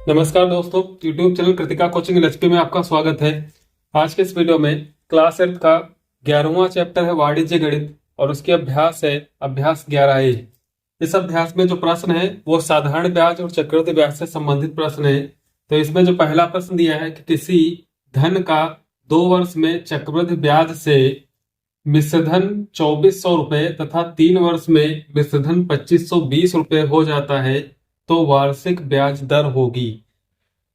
नमस्कार दोस्तों, YouTube channel Kritika coaching LHP में आपका स्वागत है। आज के इस वीडियो में क्लास 8 का 11वां चैप्टर है वाणिज्य गणित और उसके अभ्यास है अभ्यास 11A। इस अभ्यास में जो प्रश्न है वो साधारण ब्याज और चक्रवृद्धि ब्याज से संबंधित प्रश्न है। तो इसमें जो पहला प्रश्न दिया है कि किसी धन का 2 वर्ष में चक्रवृद्धि ब्याज से मिश्रधन 2400 रुपए तथा 3 वर्ष में मिश्रधन 2520 रुपए हो जाता है तो वार्षिक ब्याज दर होगी।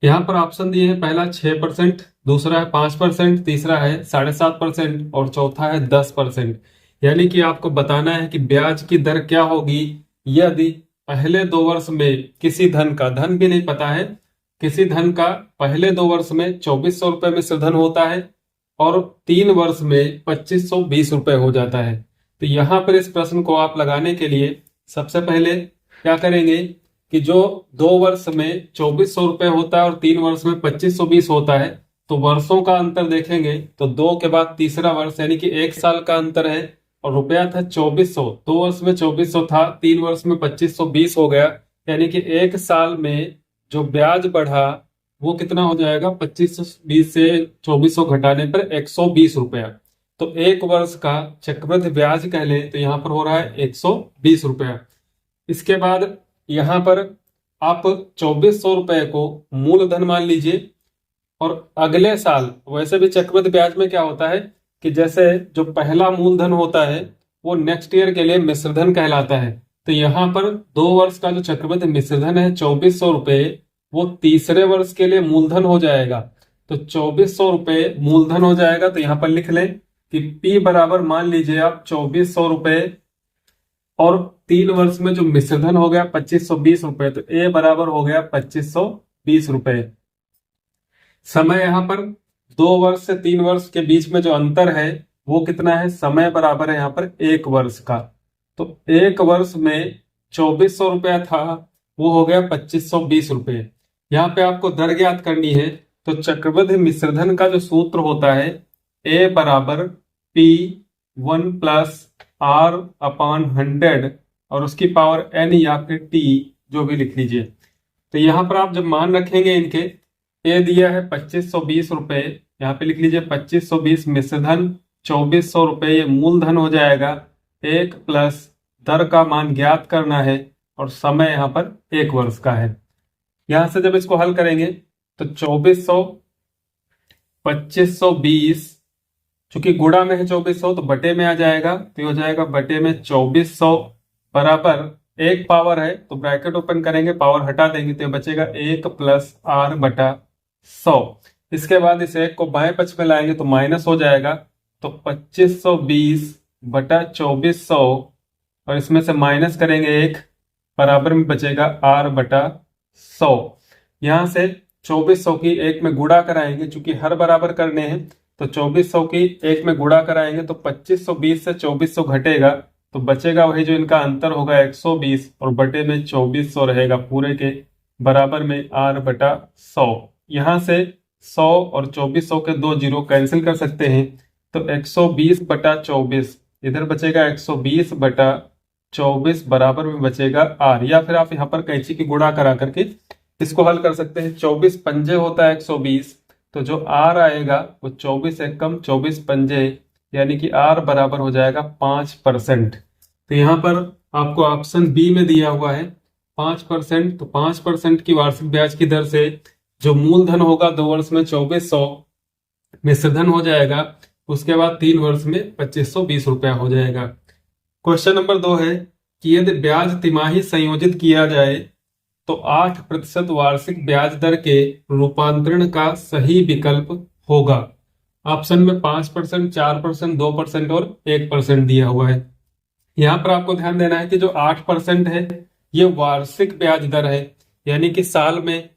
यहाँ पर ऑप्शन दिए हैं, पहला 6%, दूसरा है 5%, तीसरा है 7.5% और चौथा है 10%। यानी कि आपको बताना है कि ब्याज की दर क्या होगी यदि पहले 2 वर्ष में किसी धन का, धन भी नहीं पता है, किसी धन का पहले 2 वर्ष में 2400 रुपए मिश्रधन होता है और 3 वर्ष में 2520 रुपए हो जाता है। तो यहाँ पर इस प्रश्न को आप लगाने के लिए सबसे पहले क्या करेंगे कि जो 2 वर्ष में 2400 रुपए होता है और 3 वर्ष में 2520 होता है, तो वर्षों का अंतर देखेंगे तो 2 के बाद तीसरा वर्ष यानी कि 1 साल का अंतर है और रुपया था 2400, 2 वर्ष में 2400 था, 3 वर्ष में 2520 हो गया। यानी कि 1 साल में जो ब्याज बढ़ा वो कितना हो जाएगा, 2520 से 2400 घटाने पर 120 रुपया। तो 1 वर्ष का चक्रवृद्धि ब्याज कह ले तो यहाँ पर हो रहा है 120 रुपया। इसके बाद यहाँ पर आप 2400 रुपए को मूलधन मान लीजिए और अगले साल, वैसे भी चक्रवृद्धि ब्याज में क्या होता है कि जैसे जो पहला मूलधन होता है वो नेक्स्ट ईयर के लिए मिश्रधन कहलाता है। तो यहाँ पर 2 वर्ष का जो चक्रवृद्धि मिश्रधन है 2400 रुपए, वो तीसरे वर्ष के लिए मूलधन हो जाएगा। तो 2400 रुपए मूलधन हो जाएगा। तो यहाँ पर लिख लें कि P बराबर मान लीजिए आप 2400 रुपए और 3 वर्ष में जो मिश्रधन हो गया 2520 रुपए, तो A बराबर हो गया 2520 रुपए। समय यहाँ पर 2 वर्ष से 3 वर्ष के बीच में जो अंतर है वो कितना है, समय बराबर है यहाँ पर 1 वर्ष का। तो 1 वर्ष में 2400 रुपया था, वो हो गया 2520 रुपए। यहाँ पे आपको दर ज्ञात करनी है। तो चक्रवृद्धि मिश्रधन का जो सूत्र होता है A बराबर P1 प्लस R/100 और उसकी पावर N या फिर T जो भी लिख लीजिए। तो यहाँ पर आप जब मान रखेंगे इनके, A दिया है 2520 रुपए, यहाँ पे लिख लीजिए 2520 मिश्रधन 2400 रुपए, ये मूलधन हो जाएगा। 1 प्लस दर का मान ज्ञात करना है और समय यहाँ पर 1 वर्ष का है। यहां से जब इसको हल करेंगे तो 2400 2520, चूंकि गुणा में है 2400 तो बटे में आ जाएगा, तो ये हो जाएगा बटे में 2400 बराबर 1 पावर है तो ब्रैकेट ओपन करेंगे, पावर हटा देंगे तो बचेगा 1 प्लस R बटा 100। इसके बाद इस 1 को बाएं पक्ष में लाएंगे तो माइनस हो जाएगा, तो 2520 बटा 2400 और इसमें से माइनस करेंगे 1, बराबर में बचेगा R बटा 100। यहां से 2400 की 1 में गुणा कराएंगे, चूंकि हर बराबर करने हैं तो 2400 की 1 में गुणा कराएंगे तो 2520 से 2400 घटेगा तो बचेगा वही जो इनका अंतर होगा 120 और बटे में 2400 रहेगा, पूरे के बराबर में R बटा 100। यहां से 100 और 2400 के 2 जीरो कैंसिल कर सकते हैं, तो 120 बटा 24 इधर बचेगा 120 बटा 24 बराबर में बचेगा R। या फिर आप यहाँ पर कैंची की गुणा करा करके इसको हल कर सकते हैं। 24 पंजे होता है 120, तो जो R आएगा वो 24 एकम 24 पंजे, यानी कि R बराबर हो जाएगा 5%। तो यहाँ पर आपको ऑप्शन बी में दिया हुआ है 5%। तो 5% की वार्षिक ब्याज की दर से जो मूलधन होगा 2 वर्ष में 2400 मिश्रधन हो जाएगा, उसके बाद 3 वर्ष में 2520 रुपया हो जाएगा। क्वेश्चन नंबर 2 है कि यदि ब्याज तिमाही संयोजित किया जाए तो 8% वार्षिक ब्याज दर के रूपांतरण का सही विकल्प होगा। ऑप्शन में 5%, 4%, 2% और 1% दिया हुआ है। यहाँ पर आपको ध्यान देना है कि जो 8% है ये वार्षिक ब्याज दर है, यानी कि साल में,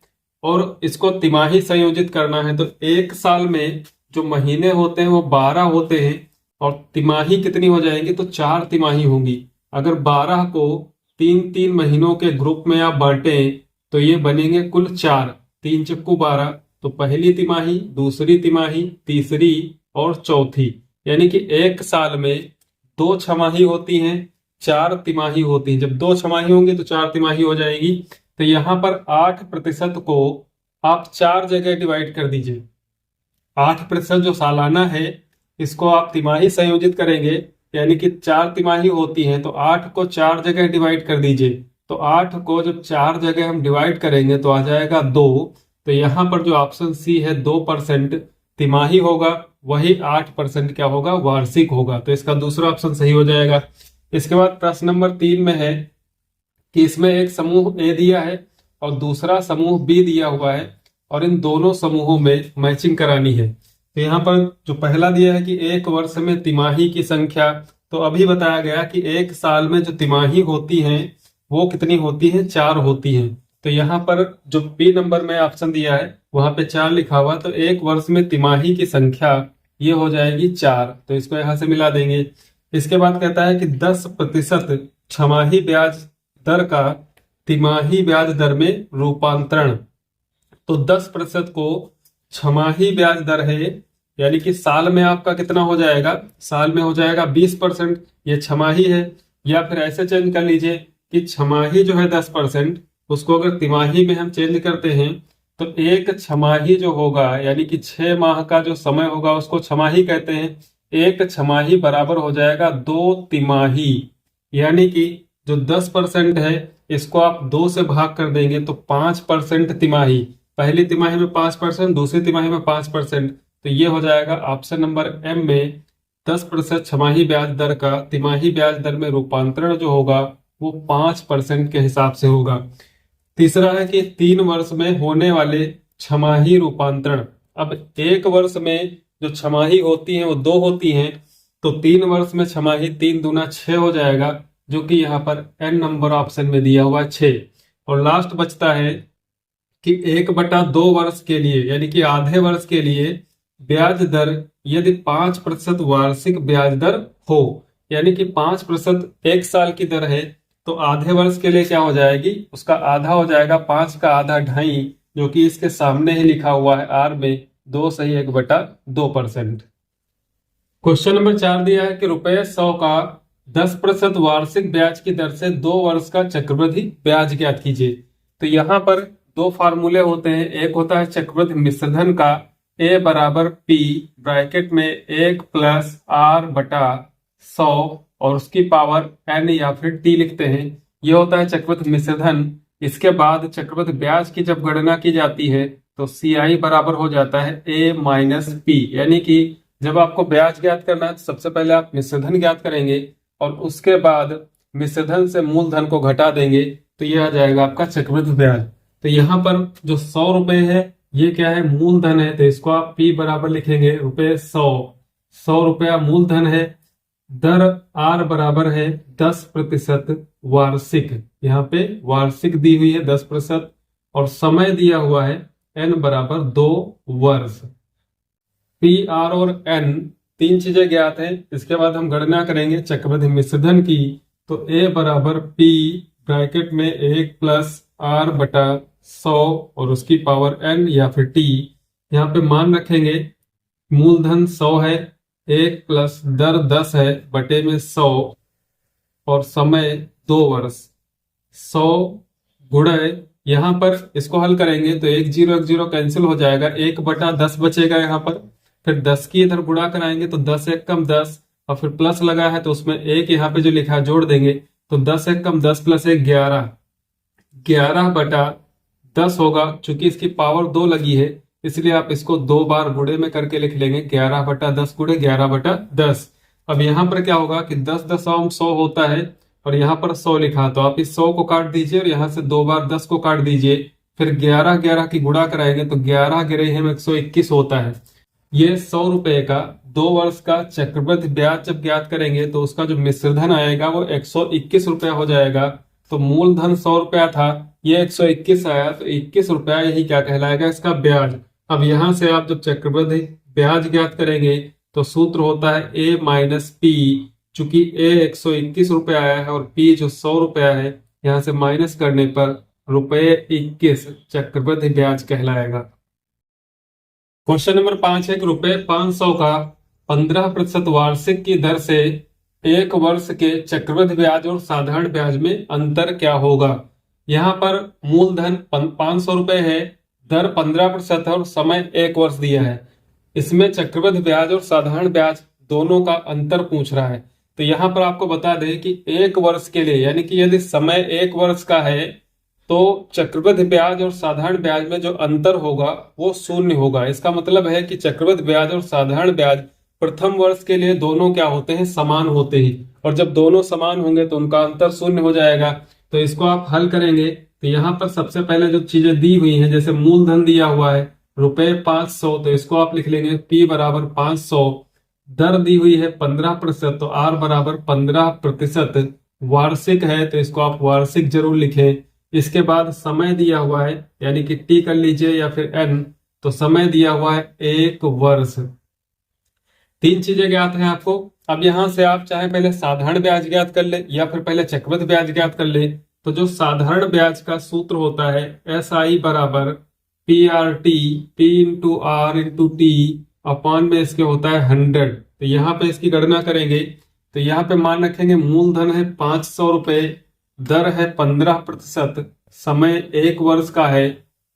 और इसको तिमाही संयोजित करना है। तो 1 साल में जो महीने होते हैं वो 12 होते हैं और तिमाही कितनी हो जाएंगी, तो 4 तिमाही होंगी। अगर 12 को 3-3 महीनों के ग्रुप में आप बांटे तो ये बनेंगे कुल 4, 3 चक्कू 12, तो पहली तिमाही, दूसरी तिमाही, तीसरी और चौथी, यानी कि 1 साल में 2 छमाही होती हैं, 4 तिमाही होती हैं। जब 2 छमाही होंगी तो 4 तिमाही हो जाएगी। तो यहाँ पर 8% को आप 4 जगह डिवाइड कर दीजिए। 8% जो सालाना है इसको आप तिमाही संयोजित करेंगे, यानी कि 4 तिमाही होती हैं, तो 8 को 4 जगह डिवाइड कर दीजिए। तो 8 को जब 4 जगह हम डिवाइड करेंगे तो आ जाएगा 2। तो यहाँ पर जो ऑप्शन सी है 2% तिमाही होगा, वही 8% क्या होगा, वार्षिक होगा। तो इसका दूसरा ऑप्शन सही हो जाएगा। इसके बाद प्रश्न नंबर 3 में है कि इसमें एक समूह ए दिया है और दूसरा समूह बी दिया हुआ है और इन दोनों समूहों में मैचिंग करानी है। तो यहाँ पर जो पहला दिया है कि एक वर्ष में तिमाही की संख्या, तो अभी बताया गया कि एक साल में जो तिमाही होती हैं वो कितनी होती है, 4 होती हैं। तो यहाँ पर जो बी नंबर में ऑप्शन दिया है वहां पे 4 लिखा हुआ, तो एक वर्ष में तिमाही की संख्या ये हो जाएगी 4। तो इसको यहां से मिला देंगे। इसके बाद कहता है कि 10% छमाही ब्याज दर का तिमाही ब्याज दर में रूपांतरण। तो 10% को छमाही ब्याज दर है, यानी कि साल में आपका कितना हो जाएगा, साल में हो जाएगा 20%, ये छमाही है। या फिर ऐसे चेंज कर लीजिए कि छमाही जो है 10%, उसको अगर तिमाही में हम चेंज करते हैं तो एक छमाही जो होगा, यानी कि 6 माह का जो समय होगा उसको छमाही कहते हैं। एक छमाही बराबर हो जाएगा 2 तिमाही, यानी कि जो 10% है इसको आप 2 से भाग कर देंगे तो 5% तिमाही। पहली तिमाही में 5%, दूसरी तिमाही में 5%। तो ये हो जाएगा ऑप्शन नंबर एम में 10% छमाही ब्याज दर का तिमाही ब्याज दर में रूपांतरण जो होगा वो 5% के हिसाब से होगा। तीसरा है कि 3 वर्ष में होने वाले छमाही रूपांतरण। अब एक वर्ष में जो छमाही होती है वो 2 होती हैं, तो 3 वर्ष में छमाही 3 दूना 6 हो जाएगा, जो कि यहाँ पर एन नंबर ऑप्शन में दिया हुआ 6। और लास्ट बचता है कि 1/2 वर्ष के लिए, यानी कि आधे वर्ष के लिए ब्याज दर यदि 5% वार्षिक ब्याज दर हो, यानी कि 5% एक साल की दर है, तो आधे वर्ष के लिए क्या हो जाएगी, उसका आधा हो जाएगा 5 का आधा 2.5, जो कि इसके सामने ही लिखा हुआ है आर में 2 सही 1/2%। क्वेश्चन नंबर 4 दिया है कि ₹100 का 10% वार्षिक ब्याज की दर से 2 वर्ष का चक्रवृद्धि ब्याज ज्ञात कीजिए। तो यहाँ पर 2 फार्मूले होते हैं। एक होता है चक्रवृद्धि मिश्रधन का, ए बराबर पी ब्रैकेट में 1 + R/100 और उसकी पावर n या फिर t लिखते हैं। यह होता है चक्रवृद्धि मिश्रधन। इसके बाद चक्रवृद्धि ब्याज की जब गणना की जाती है तो CI बराबर हो जाता है A - P, यानी कि जब आपको ब्याज ज्ञात करना है तो सबसे पहले आप मिश्रधन ज्ञात करेंगे और उसके बाद मिश्रधन से मूलधन को घटा देंगे, तो यह आ जाएगा आपका चक्रवृद्धि ब्याज। तो यहाँ पर जो 100 रुपए है ये क्या है, मूलधन है, तो इसको आप P बराबर लिखेंगे ₹100। 100 रुपया मूलधन है, दर R बराबर है 10% वार्षिक, यहाँ पे वार्षिक दी हुई है 10%, और समय दिया हुआ है N बराबर 2 वर्ष। P, R और N 3 चीजें ज्ञात हैं। इसके बाद हम गणना करेंगे चक्रवृद्धि मिश्रधन की। तो A बराबर P ब्रैकेट में 1 + R/100 और उसकी पावर N या फिर T। यहाँ पे मान रखेंगे मूलधन 100 है, 1 + दर 10 है बटे में 100 और समय 2 वर्ष। 100 गुणे, यहाँ पर इसको हल करेंगे तो 1 0 कैंसिल हो जाएगा, 1/10 बचेगा यहाँ पर। फिर 10 की इधर गुणा कराएंगे तो 10 1 कम 10 और फिर प्लस लगा है तो उसमें 1 यहाँ पे जो लिखा है जोड़ देंगे, तो 10 1 कम 10 + 1 11, 11/10 होगा। चूंकि इसकी पावर 2 लगी है इसलिए आप इसको 2 बार गुणे में करके लिख लेंगे, 11/10 गुणे 11/10। अब यहाँ पर क्या होगा कि 10 दशमलव 100 होता है और यहाँ पर 100 लिखा, तो आप इस 100 को काट दीजिए और यहाँ से 2 बार 10 को काट दीजिए। फिर 11 11 की गुणा कराएंगे तो 11 गिरे हम 121 होता है। ये 100 रुपए का 2 वर्ष का चक्रवृद्धि ब्याज जब ज्ञात करेंगे तो उसका जो मिश्रधन आएगा वो 121 रुपया हो जाएगा। तो मूलधन 100 रुपया था, ये 121 आया, तो 21 रुपया यही क्या कहलाएगा, इसका ब्याज। अब यहां से आप जब चक्रवृद्धि ब्याज ज्ञात करेंगे तो सूत्र होता है A - P। चूंकि A 121 रुपया आया है और P जो 100 रुपया है, यहां से माइनस करने पर ₹21 चक्रवृद्धि ब्याज कहलाएगा। क्वेश्चन नंबर 5 है कि ₹500 का 15% वार्षिक की दर से 1 वर्ष के चक्रवृद्धि ब्याज और साधारण ब्याज में अंतर क्या होगा। यहाँ पर मूलधन 500 रुपए है, दर 15% है और समय 1 वर्ष दिया है। इसमें चक्रवृद्धि ब्याज और साधारण ब्याज दोनों का अंतर पूछ रहा है। तो यहाँ पर आपको बता दें कि 1 वर्ष के लिए, यानी कि यदि समय 1 वर्ष का है तो चक्रवृद्धि ब्याज और साधारण ब्याज में जो अंतर होगा वो शून्य होगा। इसका मतलब है कि चक्रवृद्धि ब्याज और साधारण ब्याज प्रथम वर्ष के लिए दोनों क्या होते हैं, समान होते ही, और जब दोनों समान होंगे तो उनका अंतर शून्य हो जाएगा। तो इसको आप हल करेंगे तो यहाँ पर सबसे पहले जो चीजें दी हुई हैं, जैसे मूलधन दिया हुआ है रुपए 500, तो इसको आप लिख लेंगे P बराबर 500। दर दी हुई है 15%, तो R बराबर 15%। वार्षिक है तो इसको आप वार्षिक जरूर लिखें। इसके बाद समय दिया हुआ है, यानी कि T कर लीजिए या फिर N, तो समय दिया हुआ है 1 वर्ष। 3 चीजें ज्ञात हैं आपको। अब यहां से आप चाहे पहले साधारण ब्याज ज्ञात कर ले या फिर पहले चक्रवृद्धि ब्याज ज्ञात कर ले। तो जो साधारण ब्याज का सूत्र होता है SI बराबर PRT, P into R into T upon में इसके होता है 100। तो यहाँ पे इसकी गणना करेंगे तो यहाँ पे मान रखेंगे मूलधन है 500 रुपए, दर है 15%, समय 1 वर्ष का है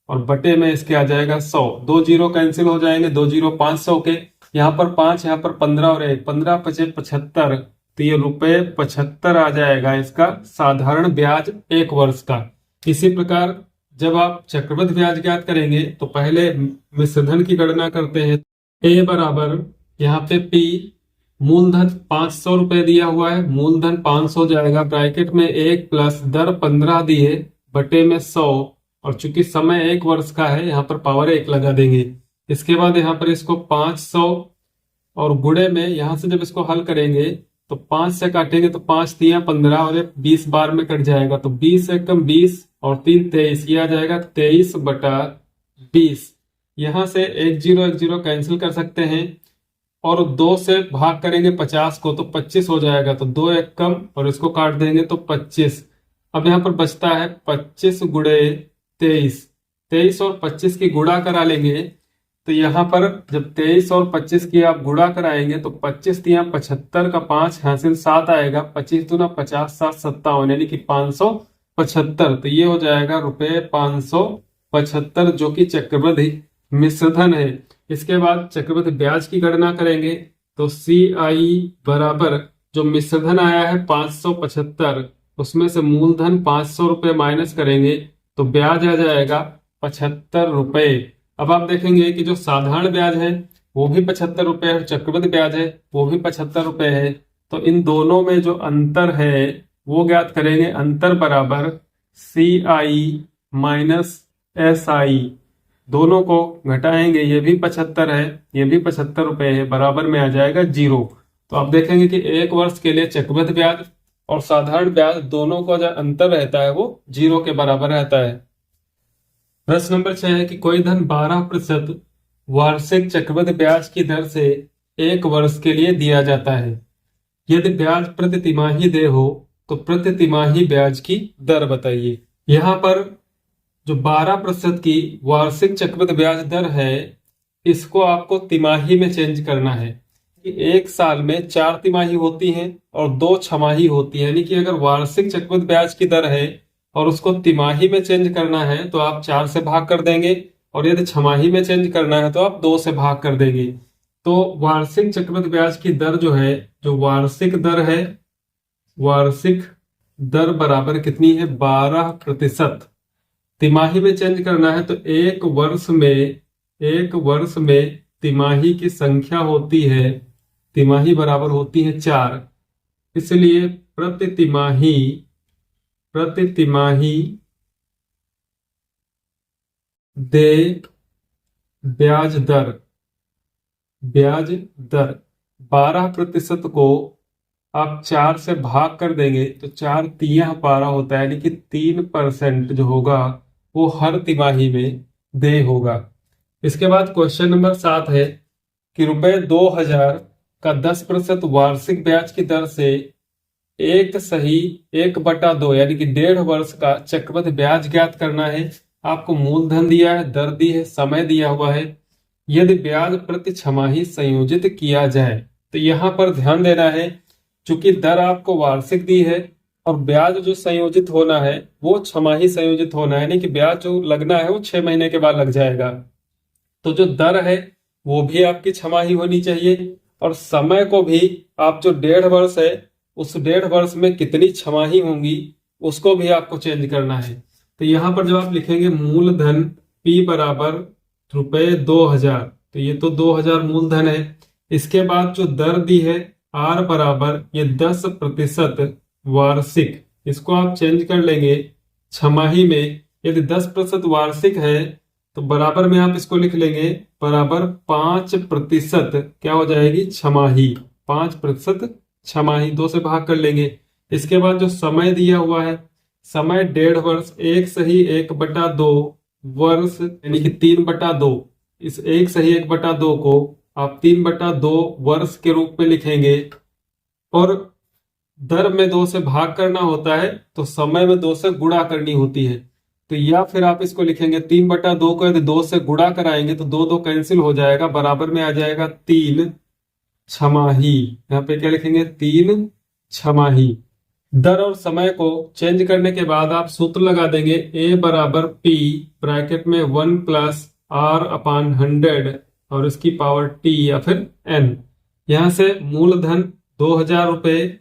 और बटे में इसके आ जाएगा 100। 2 जीरो कैंसिल हो जाएंगे, 2 जीरो 500 के, यहाँ पर 5, यहाँ पर 15 और 1, 15 पचे 75, तो ये रुपए 75 आ जाएगा इसका साधारण ब्याज 1 वर्ष का। इसी प्रकार जब आप चक्रवृद्धि ब्याज ज्ञात करेंगे तो पहले मिश्रधन की गणना करते हैं। ए बराबर यहाँ पे P, मूलधन 500 रुपए दिया हुआ है, मूलधन 500 जाएगा ब्रैकेट में 1 प्लस दर 15 दिए बटे में 100, और चूंकि समय 1 वर्ष का है यहाँ पर पावर 1 लगा देंगे। इसके बाद यहाँ पर इसको 500 और गुणे में, यहाँ से जब इसको हल करेंगे तो 5 से काटेंगे तो 5 तिया 15 और 20 बार में कट जाएगा, तो 20 से कम 20 और 3 23, ये आ जाएगा 23 बटा 20। यहाँ से 1 जीरो कैंसिल कर सकते हैं और 2 से भाग करेंगे 50 को तो 25 हो जाएगा, तो 2 1 कम और इसको काट देंगे तो 25। अब यहाँ पर बचता है 25 गुणे 23, 23 और 25 की गुणा करा लेंगे तो यहाँ पर जब 23 और 25 की आप गुणा कराएंगे तो 25 तिया 75 का 5 हासिल 7 आएगा, 25 दूना 50, 7 57, यानी कि 575। तो ये हो जाएगा रुपए 575 जो कि चक्रवृद्धि मिश्रधन है। इसके बाद चक्रवृद्धि ब्याज की गणना करेंगे तो CI बराबर जो मिश्रधन आया है 575, उसमें से मूलधन 500 रुपए माइनस करेंगे तो ब्याज आ जाएगा 75 रुपए। अब आप देखेंगे कि जो साधारण ब्याज है वो भी 75 रुपए है, चक्रवृद्धि ब्याज है वो भी 75 रुपए है। तो इन दोनों में जो अंतर है वो ज्ञात करेंगे। अंतर बराबर CI माइनस SI, दोनों को घटाएंगे, ये भी 75 है ये भी 75 रुपए है, बराबर में आ जाएगा 0। तो आप देखेंगे कि 1 वर्ष के लिए चक्रवृद्धि ब्याज और साधारण ब्याज दोनों का जो अंतर रहता है वो 0 के बराबर रहता है। प्रश्न नंबर 6 है कि कोई धन 12% वार्षिक चक्रवृद्धि ब्याज की दर से 1 वर्ष के लिए दिया जाता है। यदि ब्याज प्रति तिमाही देय हो तो प्रति तिमाही ब्याज की दर बताइए। यहाँ पर जो 12% की वार्षिक चक्रवृद्धि ब्याज दर है इसको आपको तिमाही में चेंज करना है कि 1 साल में 4 तिमाही होती हैं और 2 छमाही होती है, यानी कि अगर वार्षिक चक्रवृद्धि ब्याज की दर है और उसको तिमाही में चेंज करना है तो आप 4 से भाग कर देंगे, और यदि छमाही में चेंज करना है तो आप 2 से भाग कर देंगे। तो वार्षिक चक्रवृद्धि ब्याज की दर जो है, जो वार्षिक दर है, वार्षिक दर बराबर कितनी है 12%। तिमाही में चेंज करना है तो 1 वर्ष में तिमाही की संख्या होती है, तिमाही बराबर होती है 4, इसलिए प्रति तिमाही दे ब्याज दर 12% को आप 4 से भाग कर देंगे तो 4 तिया 12 होता है, यानी कि 3% जो होगा वो हर तिमाही में देय होगा। इसके बाद क्वेश्चन नंबर 7 है कि रुपए 2000 का 10% वार्षिक ब्याज की दर से 1/2 यानी कि 1.5 वर्ष का चक्रवृद्धि ब्याज ज्ञात करना है। आपको मूलधन दिया है, दर दी है, समय दिया हुआ है। यदि ब्याज प्रति छमाही संयोजित किया जाए तो यहाँ पर ध्यान देना है, चूंकि दर आपको वार्षिक दी है और ब्याज जो संयोजित होना है वो छमाही संयोजित होना है, यानी कि ब्याज जो लगना है वो 6 महीने के बाद लग जाएगा। तो जो दर है वो भी आपकी छमाही होनी चाहिए, और समय को भी आप जो 1.5 वर्ष है उस 1.5 वर्ष में कितनी छमाही होंगी उसको भी आपको चेंज करना है। तो यहां पर जब आप लिखेंगे मूलधन P बराबर ₹2000, तो ये तो 2000 मूलधन है। इसके बाद जो दर दी है R बराबर ये 10% वार्षिक, इसको आप चेंज कर लेंगे छमाही में। यदि 10% वार्षिक है तो बराबर में आप इसको लिख लेंगे बराबर 5% क्या हो जाएगी छमाही, 5% छमाही, 2 से भाग कर लेंगे। इसके बाद जो समय दिया हुआ है, समय 1.5 वर्ष, 1/1/2 वर्ष, यानी कि 3/2। इस 1/1/2 को आप 3/2 वर्ष के रूप में लिखेंगे, और दर में 2 से भाग करना होता है तो समय में 2 से गुणा करनी होती है। तो या फिर आप इसको लिखेंगे 3/2 को यदि 2 से गुणा कराएंगे तो 2 2 कैंसिल हो जाएगा, बराबर में आ जाएगा 3 छमाही। यहाँ पे क्या लिखेंगे 3 छमाही। दर और समय को चेंज करने के बाद आप सूत्र लगा देंगे A बराबर P ब्रैकेट में 1 + R/100 और इसकी पावर T या फिर N। यहां से मूलधन 2000 रुपए,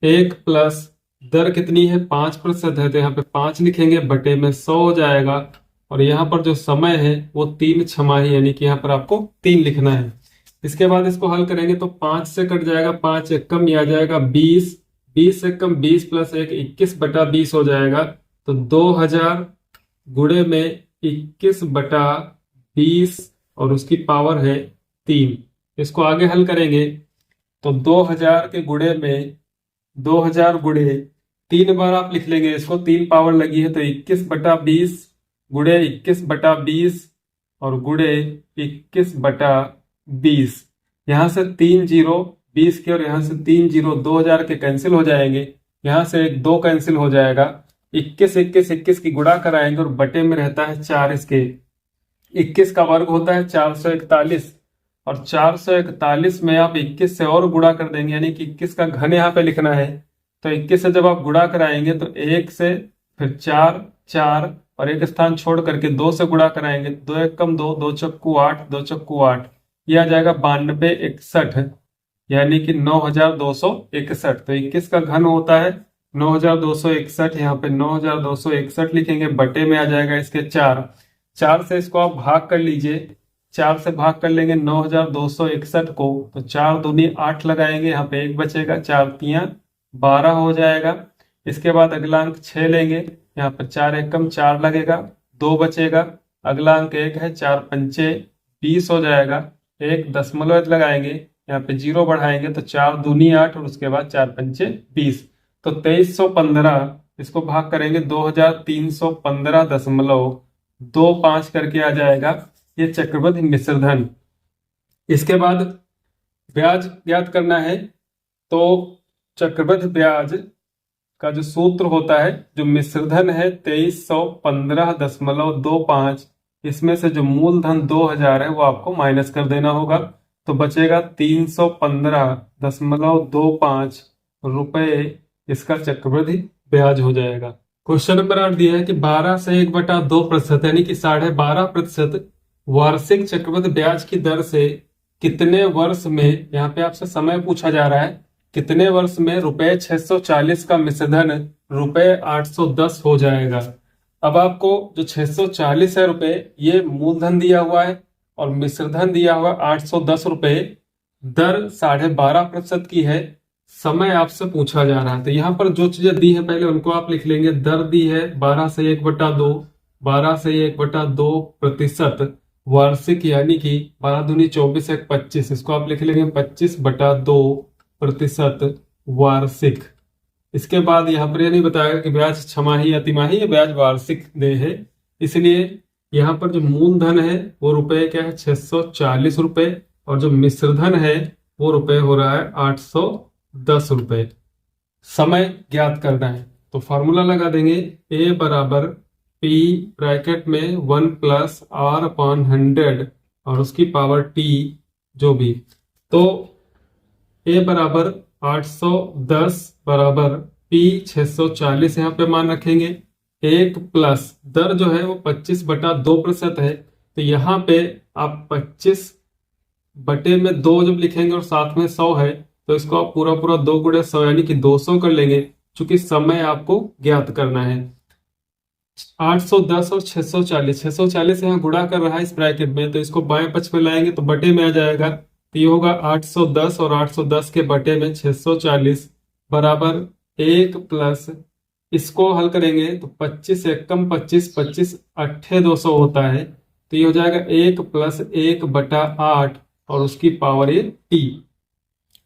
1 प्लस दर कितनी है 5% है, तो यहाँ पे 5 लिखेंगे, बटे में 100 हो जाएगा। और यहाँ पर जो समय है वो 3 छमाही, यानी कि यहाँ पर आपको 3 लिखना है। इसके बाद इसको हल करेंगे तो 5 से कट जाएगा, 5 एक कम, ये आ जाएगा 20, 20 से कम 20 + 1 21/20 हो जाएगा। तो 2000 गुणे में 21/20 और उसकी पावर है 3। इसको आगे हल करेंगे तो 2000 के गुणे में 2000 गुणे 3 बार आप लिख लेंगे इसको, 3 पावर लगी है तो 21/20 गुणे 21/20 और गुणे 21/20। यहां से 3 जीरो 20 के और यहां से 3 जीरो 2000 के कैंसिल हो जाएंगे, यहां से 1 2 कैंसिल हो जाएगा। 21 21 21 की गुणा कराएंगे और बटे में रहता है 4 इसके। 21 का वर्ग होता है 441, और 441 में आप 21 से और गुणा कर देंगे, यानी कि 21 का घन यहाँ पे लिखना है। तो 21 से जब आप गुणा कराएंगे तो 1 से फिर 4 4 और एक स्थान छोड़ करके 2 से गुणा कराएंगे, 2 1 कम 2, 2 चक्कू 8, 2 चक्कू 8, यह आ जाएगा 9261, यानी कि 9261। तो 21 का घन होता है 9261, यहाँ पे 9261 लिखेंगे, बटे में आ जाएगा इसके 4। 4 से इसको आप भाग कर लीजिए, 4 से भाग कर लेंगे 9261 को, तो 4 दूनी 8 लगाएंगे, यहाँ पे 1 बचेगा, 4 3 12 हो जाएगा। इसके बाद अगला अंक 6 लेंगे, यहाँ पर 4 1 कम 4 लगेगा, 2 बचेगा। अगला अंक 1 है, 4 पंचे 20 हो जाएगा, 1 दशमलव लगाएंगे, यहाँ पे 0 बढ़ाएंगे तो 4 दूनी 8 और उसके बाद 4 पंचे 20, तो 2315। इसको भाग करेंगे 2315.25 करके आ जाएगा ये चक्रवृद्धि मिश्रधन। इसके बाद ब्याज ज्ञात करना है, तो चक्रवृद्धि ब्याज का जो सूत्र होता है, जो मिश्रधन है 2315.25, इसमें से जो मूलधन 2000 है वो आपको माइनस कर देना होगा, तो बचेगा 315.25 रुपए, इसका चक्रवृद्धि ब्याज हो जाएगा। क्वेश्चन नंबर 8 दिया है कि 12 से 1/2% यानी कि 12.5% वार्षिक चक्रवृद्धि ब्याज की दर से कितने वर्ष में, यहाँ पे आपसे समय पूछा जा रहा है, कितने वर्ष में ₹640 का मिश्रधन ₹810 हो जाएगा। अब आपको जो 640 है रुपए, ये मूलधन दिया हुआ है और मिश्रधन दिया हुआ 810 रुपए, दर 12.5% की है, समय आपसे पूछा जा रहा है। तो यहाँ पर जो चीजें दी है पहले उनको आप लिख लेंगे। दर दी है 12 से 1/2, 12 से 1/2% वार्षिक, यानी कि 12 दूनी 24 1 25, इसको आप लिख लेंगे 25/2% वार्षिक। इसके बाद यहाँ पर यह नहीं बताएगा कि ब्याज छमाही या तिमाही या ब्याज वार्षिक दे है, इसलिए यहाँ पर जो मूलधन है वो रुपए क्या है 640 रुपए, और जो मिश्रधन है वो रुपए हो रहा है 810 रुपए। समय ज्ञात करना है तो फॉर्मूला लगा देंगे, A बराबर P ब्रैकेट में 1 + R/100 और उसकी पावर T जो भी, तो A बराबर 810 बराबर P P 640 यहाँ पे मान रखेंगे। एक प्लस दर जो है वो 25/2% है, तो यहाँ पे आप 25/2 जब लिखेंगे और साथ में 100 है तो इसको आप पूरा पूरा 2 × 100 यानी कि 200 कर लेंगे, चूंकि समय आपको ज्ञात करना है। 810 और 640, 640 यहाँ गुणा कर रहा है इस ब्रैकेट में, तो इसको बाएं पक्ष में लाएंगे तो बटे में आ जाएगा, तो ये होगा 810 और 810 के बटे में 640 बराबर 1 प्लस, इसको हल करेंगे तो 25 एकम 25, 25 अट्ठे 200 होता है, तो ये हो जाएगा 1 प्लस 1/8 और उसकी पावर ये t।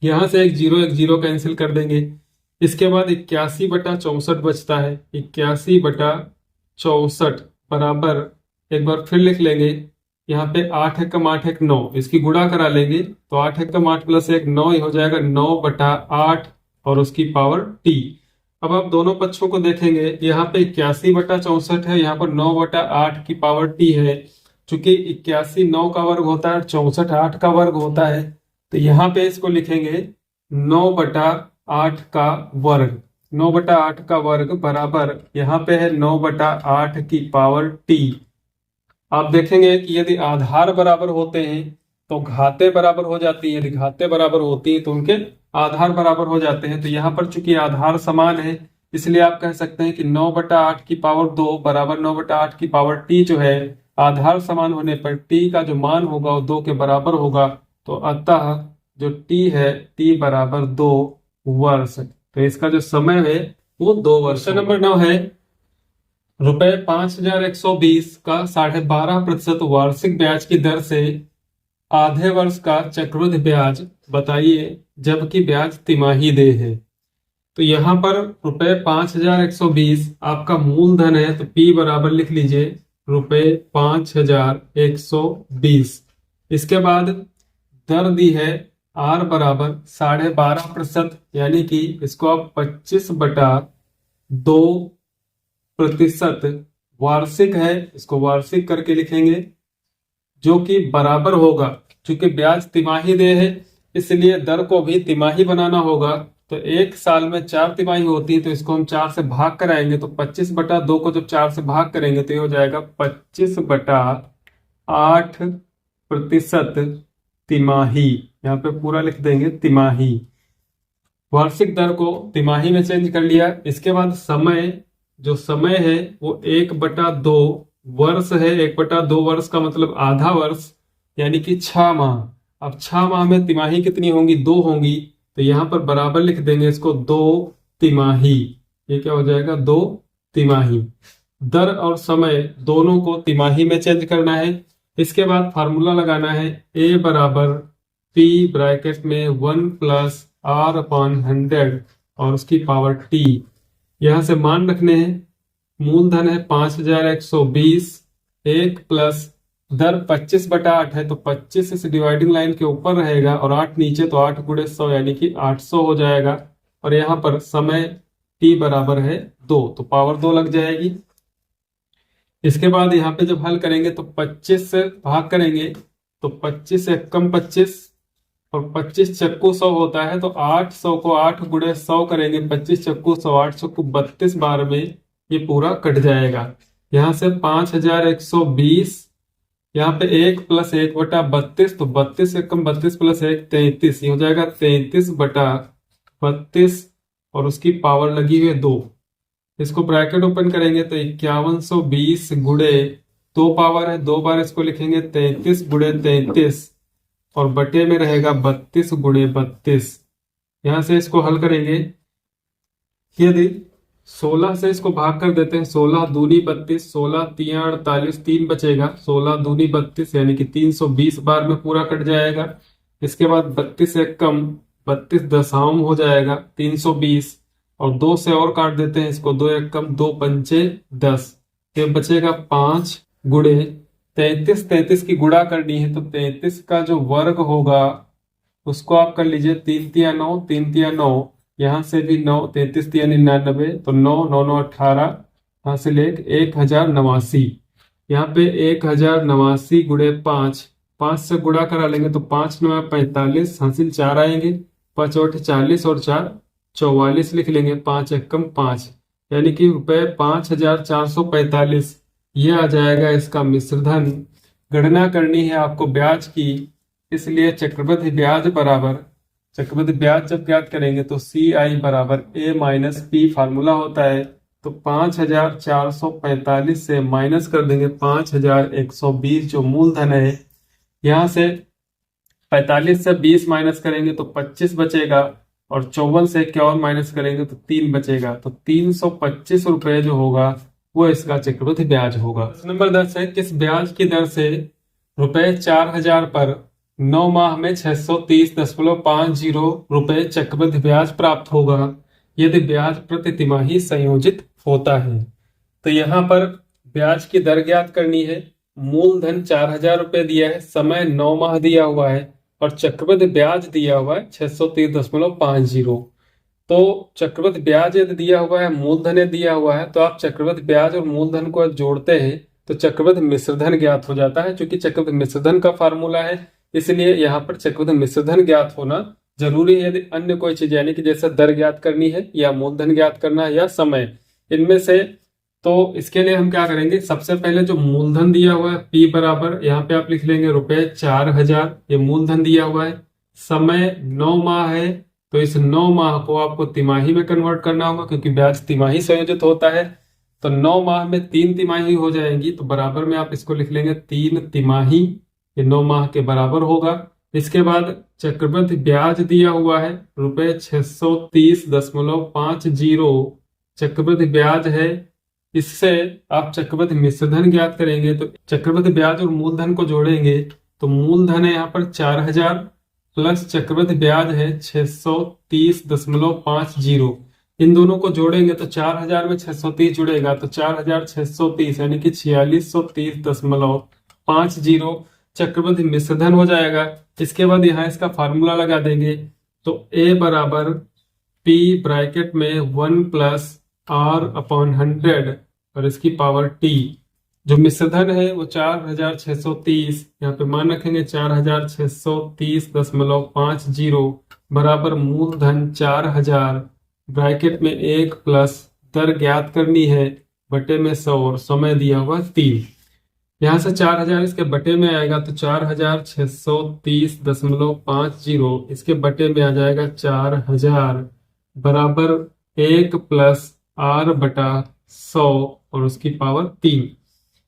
यहां से एक जीरो कैंसिल कर देंगे। इसके बाद 81/64 बचता है। 81/64 बराबर, एक बार फिर लिख लेंगे, यहाँ पे 8 एकम 8 एक 9, इसकी गुणा करा लेंगे तो 8 एकम 8 प्लस 1 9 ही हो जाएगा, 9/8 और उसकी पावर t। अब आप दोनों पक्षों को देखेंगे, यहाँ पे 81/64 है, यहाँ पर 9/8 की पावर t है। चूंकि 81 9 का वर्ग होता है, 64 8 का वर्ग होता है, तो यहाँ पे इसको लिखेंगे 9/8 का वर्ग। 9/8 का वर्ग बराबर, यहाँ पे है 9/8 की पावर t। आप देखेंगे कि यदि आधार बराबर होते हैं तो घातें बराबर हो जाती है, यदि घातें बराबर होती है तो उनके आधार बराबर हो जाते हैं। तो यहाँ पर चूंकि आधार समान है, इसलिए आप कह सकते हैं कि 9/8 की पावर 2 बराबर 9/8 की पावर t जो है, आधार समान होने पर t का जो मान होगा वो 2 के बराबर होगा, तो अतः जो t है t बराबर 2 वर्ष। तो इसका जो समय है वो 2 वर्ष। क्वेश्चन नंबर 9 है, रुपए 5120 का 12.5% वार्षिक ब्याज की दर से आधे वर्ष का चक्रवृद्धि ब्याज बताइए जबकि ब्याज तिमाही दे है। तो यहाँ पर रुपए 5120 आपका मूलधन है, तो P बराबर लिख लीजिए रुपए 5120। इसके बाद दर दी है R बराबर 12.5%, यानी कि इसको आप 25/2% वार्षिक है, इसको वार्षिक करके लिखेंगे, जो कि बराबर होगा, क्योंकि ब्याज तिमाही दे है इसलिए दर को भी तिमाही बनाना होगा। तो एक साल में 4 तिमाही होती है, तो इसको हम 4 से भाग कराएंगे, तो 25/2 को जब 4 से भाग करेंगे तो ये हो जाएगा 25/8% तिमाही। यहाँ पे पूरा लिख देंगे तिमाही। वार्षिक दर को तिमाही में चेंज कर लिया। इसके बाद समय, जो समय है वो 1/2 वर्ष है। 1/2 वर्ष का मतलब आधा वर्ष, यानी कि 6 माह। अब 6 माह में तिमाही कितनी होंगी? 2 होंगी, तो यहाँ पर बराबर लिख देंगे इसको 2 तिमाही। ये क्या हो जाएगा? 2 तिमाही। दर और समय दोनों को तिमाही में चेंज करना है। इसके बाद फार्मूला लगाना है, A बराबर P ब्रैकेट में 1 प्लस R/100 और उसकी पावर T। यहां से मान रखने हैं, मूलधन है 5120, 1 प्लस दर 25/8 है, तो 25 इस डिवाइडिंग लाइन के ऊपर रहेगा और 8 नीचे, तो 8 × 100 यानी कि 800 हो जाएगा। और यहाँ पर समय T बराबर है 2, तो पावर 2 लग जाएगी। इसके बाद यहाँ पे जब हल करेंगे तो 25 से भाग करेंगे, तो 25 एकम 25 और 25 चक्कू 100 होता है, तो 800 को 8 × 100 करेंगे, 25 चक्कू 100, 800 को 32 बार में ये पूरा कट जाएगा। यहाँ से 5120, यहाँ पे 1 प्लस 1/32, तो 32 एकम 32 प्लस 1 33, ये हो जाएगा 33/32 और उसकी पावर लगी हुई 2। इसको ब्रैकेट ओपन करेंगे तो 5120 गुणे 2 पावर है, 2 बार इसको लिखेंगे 33 × 33 और बटे में रहेगा 32 × 32। यहां से इसको हल करेंगे, यदि 16 से इसको भाग कर देते हैं, 16 दूनी 32, 16 तिया 48, 3 बचेगा, 16 दूनी 32 यानी कि 320 बार में पूरा कट जाएगा। इसके बाद 32 एकम 32 दशमलव हो जाएगा 320 और 2 से और काट देते हैं इसको, 2 एकम 2 पंचे 10, ये बचेगा 5 गुणे 33। 33 की गुणा करनी है, तो 33 का जो वर्ग होगा उसको आप कर लीजिए 3 तिया 9, 3 तिया 9, यहाँ से भी 9, 33 तिया 99, तो 9 9 9 18, यहाँ से ले 1089। यहाँ पे 1089 गुणे 5, 5 से गुणा करा लेंगे तो 5 9 45, हासिल 4 आएंगे, 5 8 40 और 4 44 लिख लेंगे, 5 एकम 5, यानी कि रुपए 5445 ये आ जाएगा इसका मिश्र धन। गणना करनी है आपको ब्याज की, इसलिए चक्रवृद्धि ब्याज बराबर, चक्रवृद्धि ब्याज जब ज्ञात करेंगे तो CI बराबर A माइनस P फार्मूला होता है। तो 5445 से माइनस कर देंगे 5120 जो मूलधन है। यहाँ से 45 से 20 माइनस करेंगे तो 25 बचेगा, और 54 से 51 माइनस करेंगे तो 3 बचेगा। तो 325 रुपए जो होगा वो इसका चक्रवृद्धि ब्याज होगा। नंबर 10 है, किस ब्याज की दर से रुपए 4000 पर 9 माह में 630.50 रुपए चक्रवृद्धि ब्याज प्राप्त होगा यदि ब्याज प्रति तिमाही संयोजित होता है। तो यहाँ पर ब्याज की दर ज्ञात करनी है। मूलधन 4000 रुपए दिया है, समय 9 माह दिया हुआ है, और चक्रवृद्धि ब्याज दिया हुआ है 630.50। तो चक्रवृद्धि ब्याज यदि दिया हुआ है, मूलधन यदि दिया हुआ है, तो आप चक्रवृद्धि ब्याज और मूलधन को जोड़ते हैं तो चक्रवृद्धि मिश्रधन ज्ञात हो जाता है। क्योंकि चक्रवृद्धि मिश्रधन का फार्मूला है, इसलिए यहाँ पर चक्रवृद्धि मिश्रधन ज्ञात होना जरूरी है। यदि अन्य कोई चीज यानी कि जैसे दर ज्ञात करनी है या मूलधन ज्ञात करना है या समय, इनमें से, तो इसके लिए हम क्या करेंगे, सबसे पहले जो मूलधन दिया हुआ है P बराबर, यहाँ पे आप लिख लेंगे रुपए 4000, ये मूलधन दिया हुआ है। समय 9 माह है, तो इस 9 माह को आपको तिमाही में कन्वर्ट करना होगा क्योंकि ब्याज तिमाही संयोजित होता है। तो 9 माह में 3 तिमाही हो जाएंगी, तो बराबर में आप इसको लिख लेंगे 3 तिमाही, ये 9 माह के बराबर होगा। इसके बाद चक्रवृद्धि ब्याज दिया हुआ है रुपए 630.50 चक्रवृद्धि ब्याज है। इससे आप चक्रवृद्धि मिश्रधन ज्ञात करेंगे, तो चक्रवृद्धि ब्याज और मूलधन को जोड़ेंगे तो मूलधन है यहाँ पर 4000 प्लस चक्रवृद्धि ब्याज है 630.50। इन दोनों को जोड़ेंगे तो 4000 में 630 जुड़ेगा तो 4630 यानी कि 4630.50 चक्रवृद्धि मिश्रधन हो जाएगा। इसके बाद यहाँ इसका फार्मूला लगा देंगे, तो A बराबर P ब्रैकेट में 1 प्लस R/100 और इसकी पावर T। जो मिश्रधन है वो 4630, यहाँ पे मान रखेंगे 4630.50 बराबर मूलधन 4000 ब्रैकेट में 1 प्लस दर ज्ञात करनी है बटे में 100 और समय दिया हुआ 3। यहाँ से 4000 इसके बटे में आएगा तो 4630.50 इसके बटे में आ जाएगा 4000 बराबर 1 प्लस R/100 और उसकी पावर 3।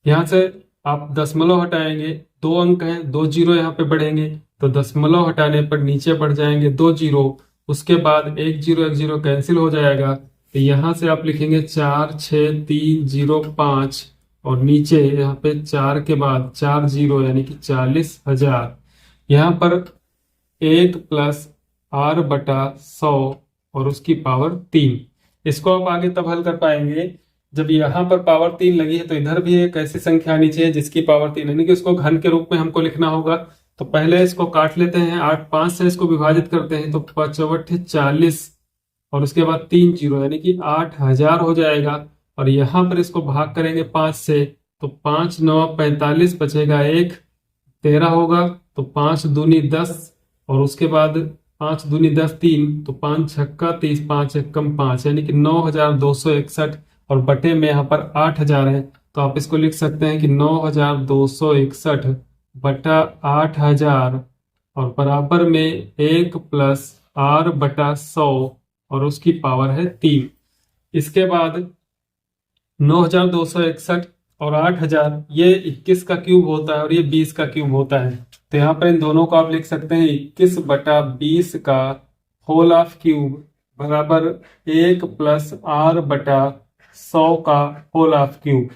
यहाँ से आप दशमलव हटाएंगे, 2 अंक हैं, 2 जीरो यहाँ पे बढ़ेंगे, तो दशमलव हटाने पर नीचे बढ़ जाएंगे 2 जीरो, उसके बाद 1 जीरो कैंसिल हो जाएगा। तो यहाँ से आप लिखेंगे 46305 और नीचे यहाँ पे 4 के बाद 4 जीरो यानी कि 40,000। यहाँ पर 1 प्लस R/100 और उसकी पावर 3। इसको आप आगे तब हल कर पाएंगे जब यहाँ पर पावर 3 लगी है तो इधर भी एक ऐसी संख्या आनी चाहिए जिसकी पावर 3, यानी कि उसको घन के रूप में हमको लिखना होगा। तो पहले इसको काट लेते हैं, 8 5 से इसको विभाजित करते हैं तो 5 40 और उसके बाद 3 जीरो यानी कि 8000 हो जाएगा। और यहाँ पर इसको भाग करेंगे 5 से तो 5 9 45 बचेगा 1 13 होगा, तो 5 दूनी 10 और उसके बाद 5 दूनी 10 3, तो 5 छक्का 30 5 एकम 5 यानी कि 9261 और बटे में यहाँ पर 8000 है, तो आप इसको लिख सकते हैं कि 9261 बटा 8000 और बराबर में 1 प्लस R/100 और उसकी पावर है 3। इसके बाद 9261 और 8000 ये 21 का क्यूब होता है और ये 20 का क्यूब होता है। तो यहाँ पर इन दोनों को आप लिख सकते हैं 21 बटा 20 का होल ऑफ क्यूब बराबर 1 प्लस R/100 का होल ऑफ क्यूब।